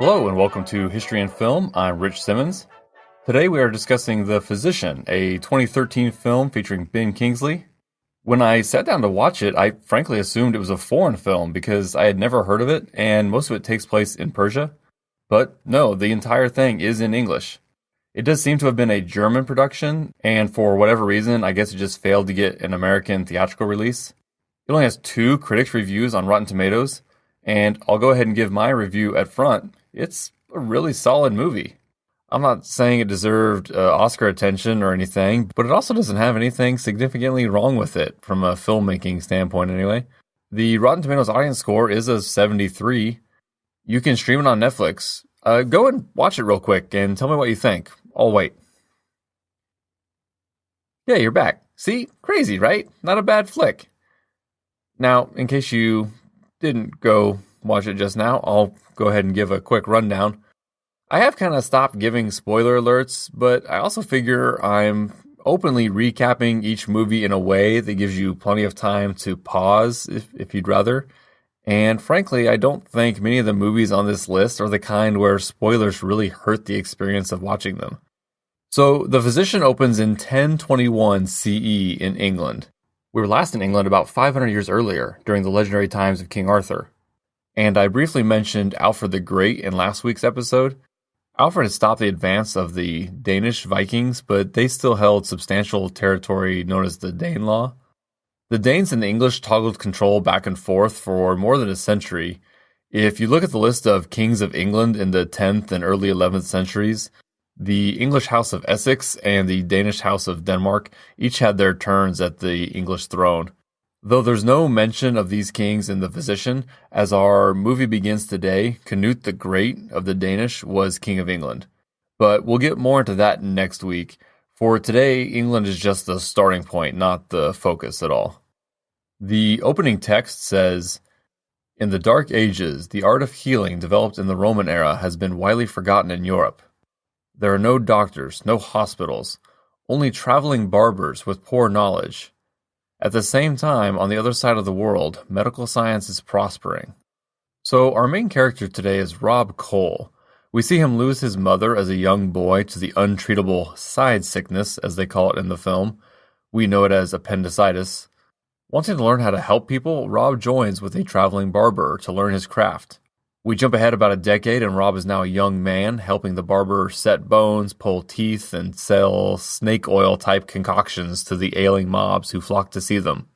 Hello and welcome to History and Film. I'm Rich Simmons. Today we are discussing The Physician, a 2013 film featuring Ben Kingsley. When I sat down to watch it, I frankly assumed it was a foreign film because I had never heard of it and most of it takes place in Persia. But no, the entire thing is in English. It does seem to have been a German production, and for whatever reason, I guess it just failed to get an American theatrical release. It only has 2 critics' reviews on Rotten Tomatoes, and I'll go ahead and give my review at front. It's a really solid movie. I'm not saying it deserved Oscar attention or anything, but it also doesn't have anything significantly wrong with it, from a filmmaking standpoint anyway. The Rotten Tomatoes audience score is a 73. You can stream it on Netflix. Go and watch it real quick and tell me what you think. I'll wait. Yeah, you're back. See? Crazy, right? Not a bad flick. Now, in case you didn't go watch it just now, I'll go ahead and give a quick rundown. I have kind of stopped giving spoiler alerts, but I also figure I'm openly recapping each movie in a way that gives you plenty of time to pause if you'd rather. And frankly, I don't think many of the movies on this list are the kind where spoilers really hurt the experience of watching them. So, The Physician opens in 1021 CE in England. We were last in England about 500 years earlier, during the legendary times of King Arthur. And I briefly mentioned Alfred the Great in last week's episode. Alfred had stopped the advance of the Danish Vikings, but they still held substantial territory known as the Danelaw. The Danes and the English toggled control back and forth for more than a century. If you look at the list of kings of England in the 10th and early 11th centuries, the English House of Essex and the Danish House of Denmark each had their turns at the English throne. Though there's no mention of these kings in The Physician, as our movie begins today, Canute the Great of the Danish was King of England. But we'll get more into that next week. For today, England is just the starting point, not the focus at all. The opening text says, "In the Dark Ages, the art of healing developed in the Roman era has been widely forgotten in Europe. There are no doctors, no hospitals, only traveling barbers with poor knowledge. At the same time, on the other side of the world, medical science is prospering." So our main character today is Rob Cole. We see him lose his mother as a young boy to the untreatable side sickness, as they call it in the film. We know it as appendicitis. Wanting to learn how to help people, Rob joins with a traveling barber to learn his craft. We jump ahead about a decade, and Rob is now a young man, helping the barber set bones, pull teeth, and sell snake oil-type concoctions to the ailing mobs who flock to see them.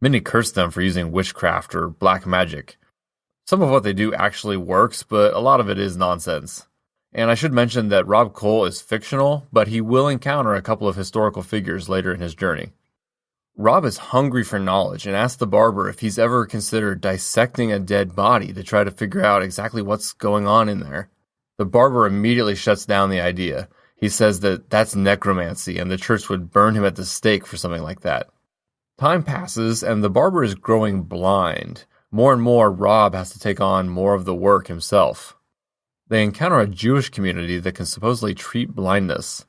Many curse them for using witchcraft or black magic. Some of what they do actually works, but a lot of it is nonsense. And I should mention that Rob Cole is fictional, but he will encounter a couple of historical figures later in his journey. Rob is hungry for knowledge and asks the barber if he's ever considered dissecting a dead body to try to figure out exactly what's going on in there. The barber immediately shuts down the idea. He says that that's necromancy and the church would burn him at the stake for something like that. Time passes and the barber is growing blind. More and more, Rob has to take on more of the work himself. They encounter a Jewish community that can supposedly treat blindness.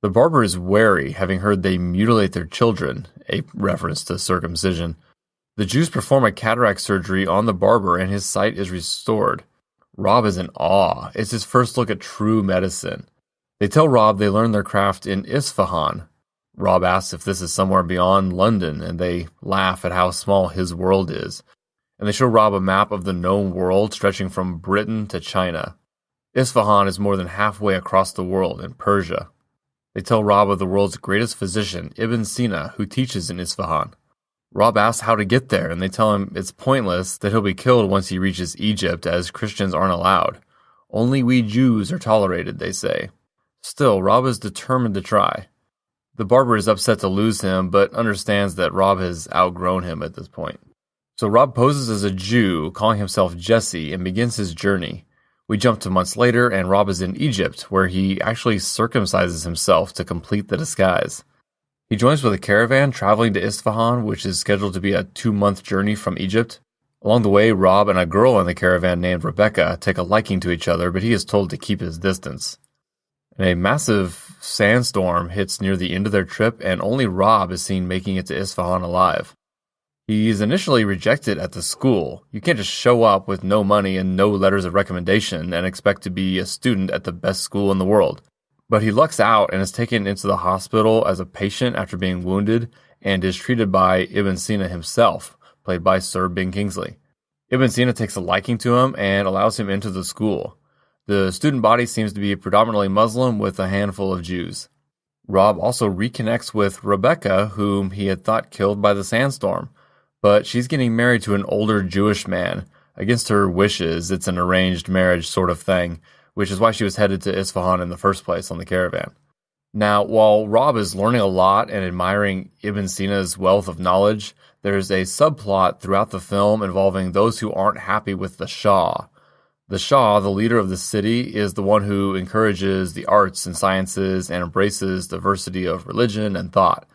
The barber is wary, having heard they mutilate their children, a reference to circumcision. The Jews perform a cataract surgery on the barber and his sight is restored. Rob is in awe. It's his first look at true medicine. They tell Rob they learned their craft in Isfahan. Rob asks if this is somewhere beyond London, and they laugh at how small his world is. And they show Rob a map of the known world stretching from Britain to China. Isfahan is more than halfway across the world in Persia. They tell Rob of the world's greatest physician, Ibn Sina, who teaches in Isfahan. Rob asks how to get there, and they tell him it's pointless, that he'll be killed once he reaches Egypt, as Christians aren't allowed. Only we Jews are tolerated, they say. Still, Rob is determined to try. The barber is upset to lose him, but understands that Rob has outgrown him at this point. So Rob poses as a Jew, calling himself Jesse, and begins his journey. We jump to months later, and Rob is in Egypt, where he actually circumcises himself to complete the disguise. He joins with a caravan traveling to Isfahan, which is scheduled to be a 2-month journey from Egypt. Along the way, Rob and a girl in the caravan named Rebecca take a liking to each other, but he is told to keep his distance. And a massive sandstorm hits near the end of their trip, and only Rob is seen making it to Isfahan alive. He's initially rejected at the school. You can't just show up with no money and no letters of recommendation and expect to be a student at the best school in the world. But he lucks out and is taken into the hospital as a patient after being wounded and is treated by Ibn Sina himself, played by Sir Ben Kingsley. Ibn Sina takes a liking to him and allows him into the school. The student body seems to be predominantly Muslim with a handful of Jews. Rob also reconnects with Rebecca, whom he had thought killed by the sandstorm. But she's getting married to an older Jewish man. Against her wishes, it's an arranged marriage sort of thing, which is why she was headed to Isfahan in the first place on the caravan. Now, while Rob is learning a lot and admiring Ibn Sina's wealth of knowledge, there's a subplot throughout the film involving those who aren't happy with the Shah. The Shah, the leader of the city, is the one who encourages the arts and sciences and embraces diversity of religion and thought.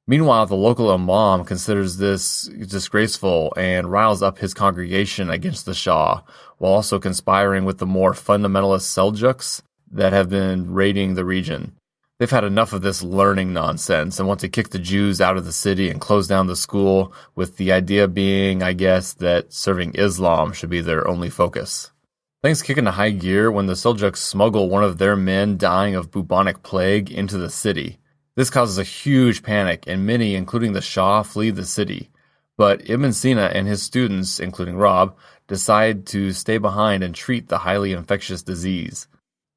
Meanwhile, the local imam considers this disgraceful and riles up his congregation against the Shah, while also conspiring with the more fundamentalist Seljuks that have been raiding the region. They've had enough of this learning nonsense and want to kick the Jews out of the city and close down the school, with the idea being, I guess, that serving Islam should be their only focus. Things kick into high gear when the Seljuks smuggle one of their men dying of bubonic plague into the city. This causes a huge panic, and many, including the Shah, flee the city. But Ibn Sina and his students, including Rob, decide to stay behind and treat the highly infectious disease.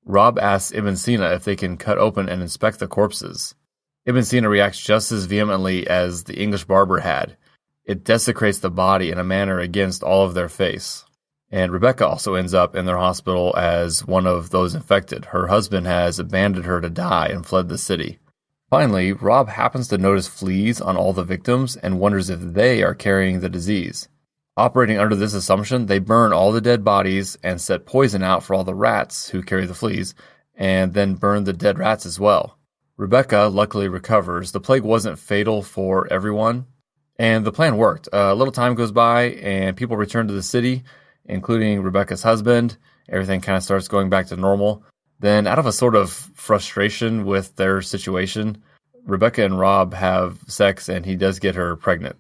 Rob asks Ibn Sina if they can cut open and inspect the corpses. Ibn Sina reacts just as vehemently as the English barber had. It desecrates the body in a manner against all of their face. And Rebecca also ends up in their hospital as one of those infected. Her husband has abandoned her to die and fled the city. Finally, Rob happens to notice fleas on all the victims and wonders if they are carrying the disease. Operating under this assumption, they burn all the dead bodies and set poison out for all the rats who carry the fleas, and then burn the dead rats as well. Rebecca luckily recovers. The plague wasn't fatal for everyone, and the plan worked. A little time goes by, and people return to the city, including Rebecca's husband. Everything kind of starts going back to normal. Then, out of a sort of frustration with their situation, Rebecca and Rob have sex and he does get her pregnant.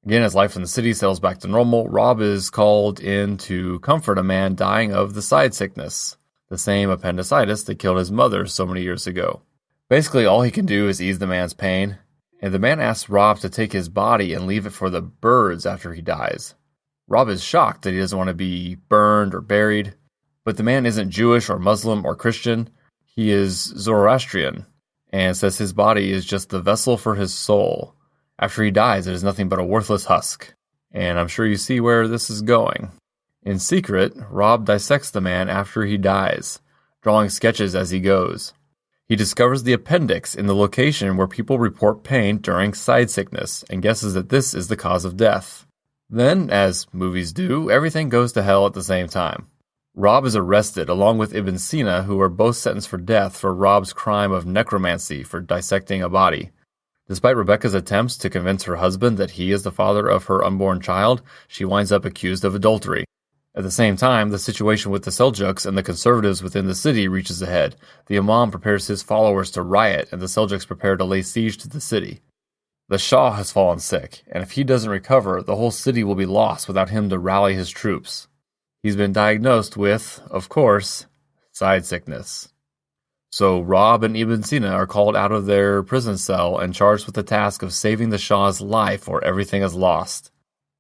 Again, as life in the city settles back to normal, Rob is called in to comfort a man dying of the side sickness, the same appendicitis that killed his mother so many years ago. Basically, all he can do is ease the man's pain, and the man asks Rob to take his body and leave it for the birds after he dies. Rob is shocked that he doesn't want to be burned or buried. But the man isn't Jewish or Muslim or Christian. He is Zoroastrian and says his body is just the vessel for his soul. After he dies, it is nothing but a worthless husk. And I'm sure you see where this is going. In secret, Rob dissects the man after he dies, drawing sketches as he goes. He discovers the appendix in the location where people report pain during side sickness and guesses that this is the cause of death. Then, as movies do, everything goes to hell at the same time. Rob is arrested along with Ibn Sina, who are both sentenced for death for Rob's crime of necromancy for dissecting a body. Despite Rebecca's attempts to convince her husband that he is the father of her unborn child, she winds up accused of adultery. At the same time, the situation with the Seljuks and the conservatives within the city reaches a head. The imam prepares his followers to riot, and the Seljuks prepare to lay siege to the city. The Shah has fallen sick, and if he doesn't recover, the whole city will be lost without him to rally his troops. He's been diagnosed with, of course, side sickness. So Rob and Ibn Sina are called out of their prison cell and charged with the task of saving the Shah's life or everything is lost.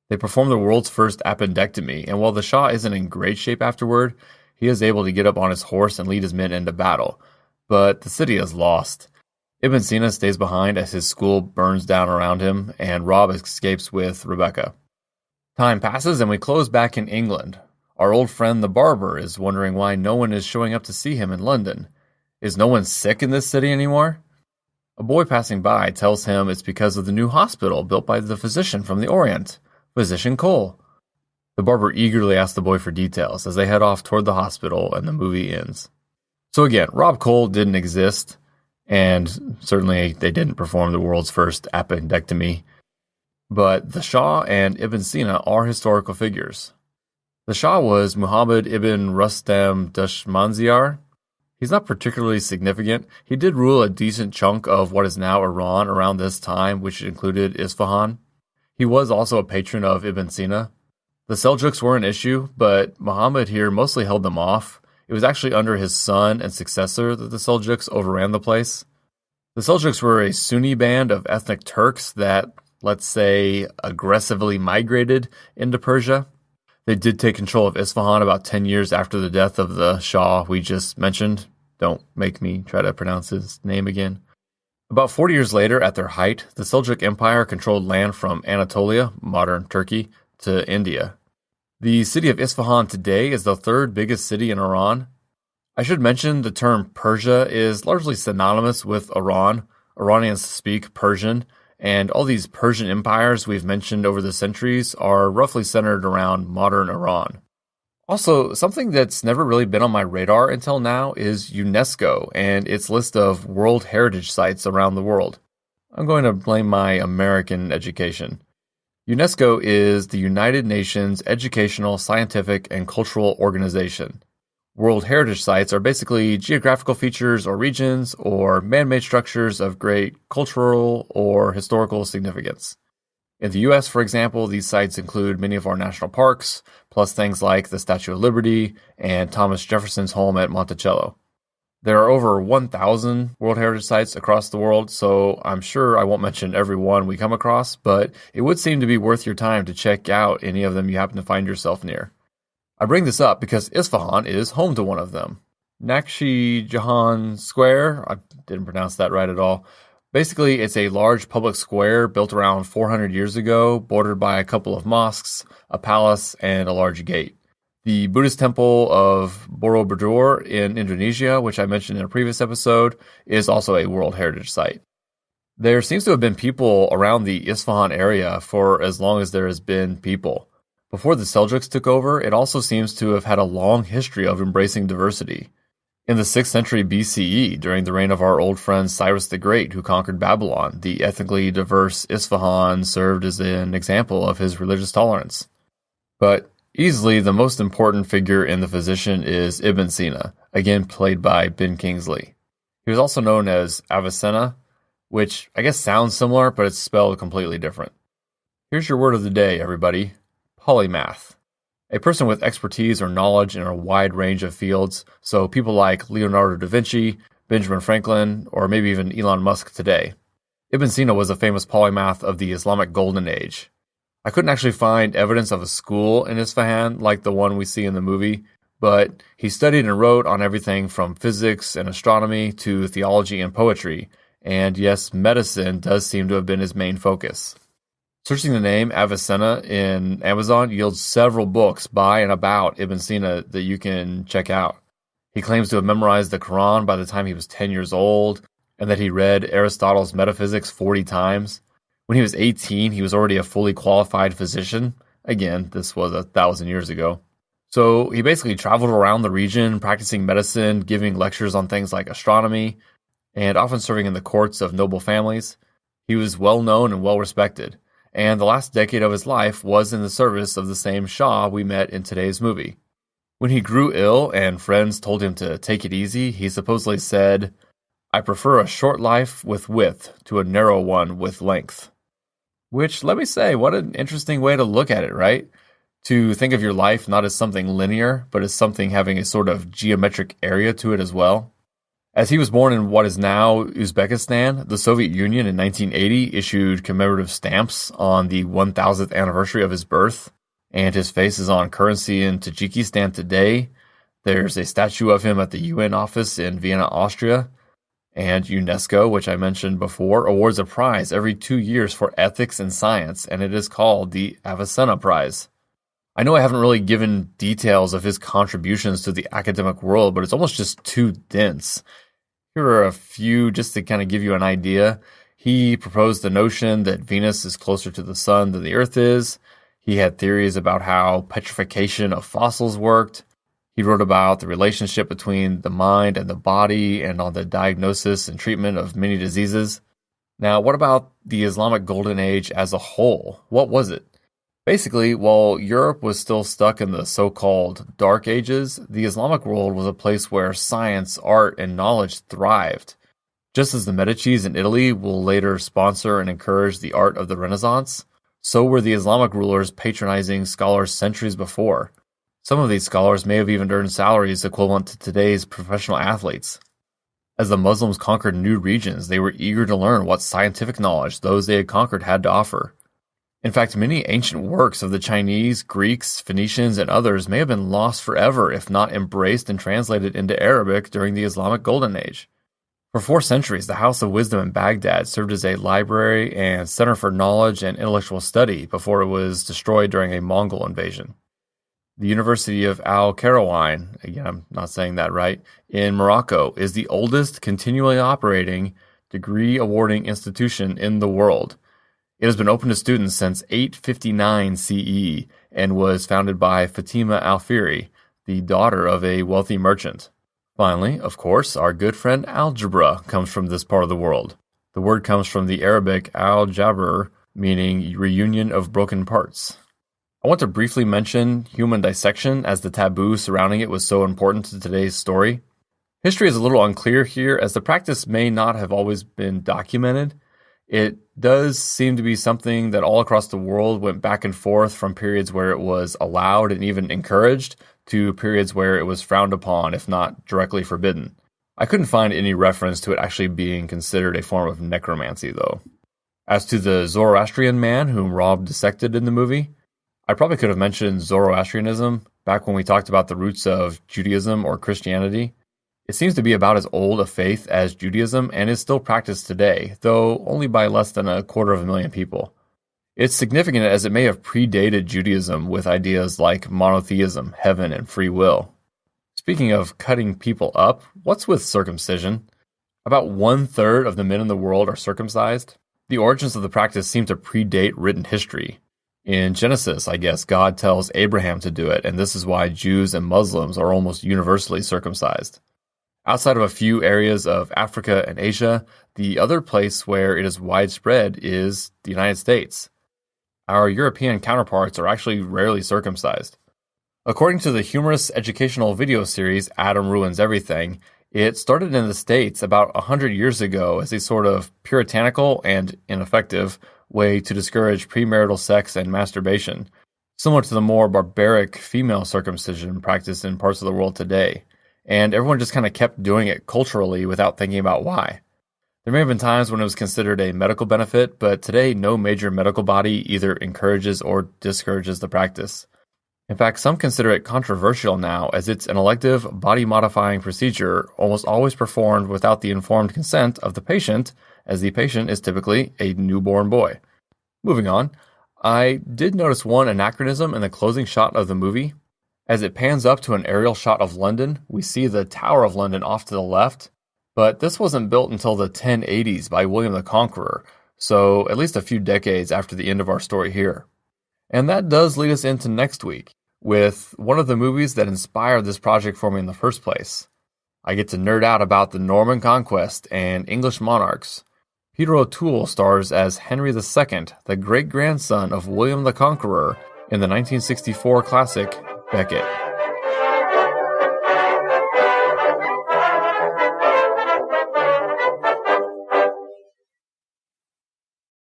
They perform the world's first appendectomy, and while the Shah isn't in great shape afterward, he is able to get up on his horse and lead his men into battle. But the city is lost. Ibn Sina stays behind as his school burns down around him, and Rob escapes with Rebecca. Time passes and we close back in England. Our old friend the barber is wondering why no one is showing up to see him in London. Is no one sick in this city anymore? A boy passing by tells him it's because of the new hospital built by the physician from the Orient, Physician Cole. The barber eagerly asks the boy for details as they head off toward the hospital and the movie ends. So again, Rob Cole didn't exist, and certainly they didn't perform the world's first appendectomy. But the Shah and Ibn Sina are historical figures. The Shah was Muhammad ibn Rustam Dushmanziyar. He's not particularly significant. He did rule a decent chunk of what is now Iran around this time, which included Isfahan. He was also a patron of Ibn Sina. The Seljuks were an issue, but Muhammad here mostly held them off. It was actually under his son and successor that the Seljuks overran the place. The Seljuks were a Sunni band of ethnic Turks that, let's say, aggressively migrated into Persia. They did take control of Isfahan about 10 years after the death of the Shah we just mentioned. Don't make me try to pronounce his name again. About 40 years later, at their height, the Seljuk Empire controlled land from Anatolia, modern Turkey, to India. The city of Isfahan today is the third biggest city in Iran. I should mention the term Persia is largely synonymous with Iran. Iranians speak Persian, and all these Persian empires we've mentioned over the centuries are roughly centered around modern Iran. Also, something that's never really been on my radar until now is UNESCO and its list of World Heritage Sites around the world. I'm going to blame my American education. UNESCO is the United Nations Educational, Scientific, and Cultural Organization. World Heritage Sites are basically geographical features or regions or man-made structures of great cultural or historical significance. In the U.S., for example, these sites include many of our national parks, plus things like the Statue of Liberty and Thomas Jefferson's home at Monticello. There are over 1,000 World Heritage Sites across the world, so I'm sure I won't mention every one we come across, but it would seem to be worth your time to check out any of them you happen to find yourself near. I bring this up because Isfahan is home to one of them. Nakshi Jahan Square, I didn't pronounce that right at all. Basically, it's a large public square built around 400 years ago, bordered by a couple of mosques, a palace, and a large gate. The Buddhist temple of Borobudur in Indonesia, which I mentioned in a previous episode, is also a World Heritage Site. There seems to have been people around the Isfahan area for as long as there has been people. Before the Seljuks took over, it also seems to have had a long history of embracing diversity. In the 6th century BCE, during the reign of our old friend Cyrus the Great, who conquered Babylon, the ethnically diverse Isfahan served as an example of his religious tolerance. But easily the most important figure in the physician is Ibn Sina, again played by Ben Kingsley. He was also known as Avicenna, which I guess sounds similar, but it's spelled completely different. Here's your word of the day, everybody. Polymath. A person with expertise or knowledge in a wide range of fields, so people like Leonardo da Vinci, Benjamin Franklin, or maybe even Elon Musk today. Ibn Sina was a famous polymath of the Islamic Golden Age. I couldn't actually find evidence of a school in Isfahan like the one we see in the movie, but he studied and wrote on everything from physics and astronomy to theology and poetry, and yes, medicine does seem to have been his main focus. Searching the name Avicenna in Amazon yields several books by and about Ibn Sina that you can check out. He claims to have memorized the Quran by the time he was 10 years old, and that he read Aristotle's Metaphysics 40 times. When he was 18, he was already a fully qualified physician. Again, this was 1,000 years ago. So he basically traveled around the region, practicing medicine, giving lectures on things like astronomy, and often serving in the courts of noble families. He was well known and well respected. And the last decade of his life was in the service of the same Shah we met in today's movie. When he grew ill and friends told him to take it easy, he supposedly said, "I prefer a short life with width to a narrow one with length." Which, let me say, what an interesting way to look at it, right? To think of your life not as something linear, but as something having a sort of geometric area to it as well. As he was born in what is now Uzbekistan, the Soviet Union in 1980 issued commemorative stamps on the 1000th anniversary of his birth, and his face is on currency in Tajikistan today. There's a statue of him at the UN office in Vienna, Austria, and UNESCO, which I mentioned before, awards a prize every 2 years for ethics and science, and it is called the Avicenna Prize. I know I haven't really given details of his contributions to the academic world, but it's almost just too dense. Here are a few just to kind of give you an idea. He proposed the notion that Venus is closer to the sun than the Earth is. He had theories about how petrification of fossils worked. He wrote about the relationship between the mind and the body and on the diagnosis and treatment of many diseases. Now, what about the Islamic Golden Age as a whole? What was it? Basically, while Europe was still stuck in the so-called Dark Ages, the Islamic world was a place where science, art, and knowledge thrived. Just as the Medicis in Italy will later sponsor and encourage the art of the Renaissance, So were the Islamic rulers patronizing scholars centuries before. Some of these scholars may have even earned salaries equivalent to today's professional athletes. As the Muslims conquered new regions, they were eager to learn what scientific knowledge those they had conquered had to offer. In fact, many ancient works of the Chinese, Greeks, Phoenicians, and others may have been lost forever if not embraced and translated into Arabic during the Islamic Golden Age. For 4 centuries, the House of Wisdom in Baghdad served as a library and center for knowledge and intellectual study before it was destroyed during a Mongol invasion. The University of Al-Qarawiyyin, again, I'm not saying that right, in Morocco is the oldest continually operating degree-awarding institution in the world. It has been open to students since 859 CE and was founded by Fatima Al-Fihri, the daughter of a wealthy merchant. Finally, of course, our good friend algebra comes from this part of the world. The word comes from the Arabic al-jabr, meaning reunion of broken parts. I want to briefly mention human dissection as the taboo surrounding it was so important to today's story. History is a little unclear here as the practice may not have always been documented. It does seem to be something that all across the world went back and forth from periods where it was allowed and even encouraged to periods where it was frowned upon, if not directly forbidden. I couldn't find any reference to it actually being considered a form of necromancy, though. As to the Zoroastrian man whom Rob dissected in the movie, I probably could have mentioned Zoroastrianism back when we talked about the roots of Judaism or Christianity. It seems to be about as old a faith as Judaism and is still practiced today, though only by less than 250,000 people. It's significant as it may have predated Judaism with ideas like monotheism, heaven, and free will. Speaking of cutting people up, what's with circumcision? About 1/3 of the men in the world are circumcised. The origins of the practice seem to predate written history. In Genesis, I guess, God tells Abraham to do it, and this is why Jews and Muslims are almost universally circumcised. Outside of a few areas of Africa and Asia, the other place where it is widespread is the United States. Our European counterparts are actually rarely circumcised. According to the humorous educational video series Adam Ruins Everything, it started in the States about 100 years ago as a sort of puritanical and ineffective way to discourage premarital sex and masturbation, similar to the more barbaric female circumcision practiced in parts of the world today. And everyone just kind of kept doing it culturally without thinking about why. There may have been times when it was considered a medical benefit, but today no major medical body either encourages or discourages the practice. In fact, some consider it controversial now as it's an elective body-modifying procedure almost always performed without the informed consent of the patient, as the patient is typically a newborn boy. Moving on, I did notice one anachronism in the closing shot of the movie. As it pans up to an aerial shot of London, we see the Tower of London off to the left, but this wasn't built until the 1080s by William the Conqueror, so at least a few decades after the end of our story here. And that does lead us into next week, with one of the movies that inspired this project for me in the first place. I get to nerd out about the Norman Conquest and English monarchs. Peter O'Toole stars as Henry II, the great-grandson of William the Conqueror, in the 1964 classic Becket.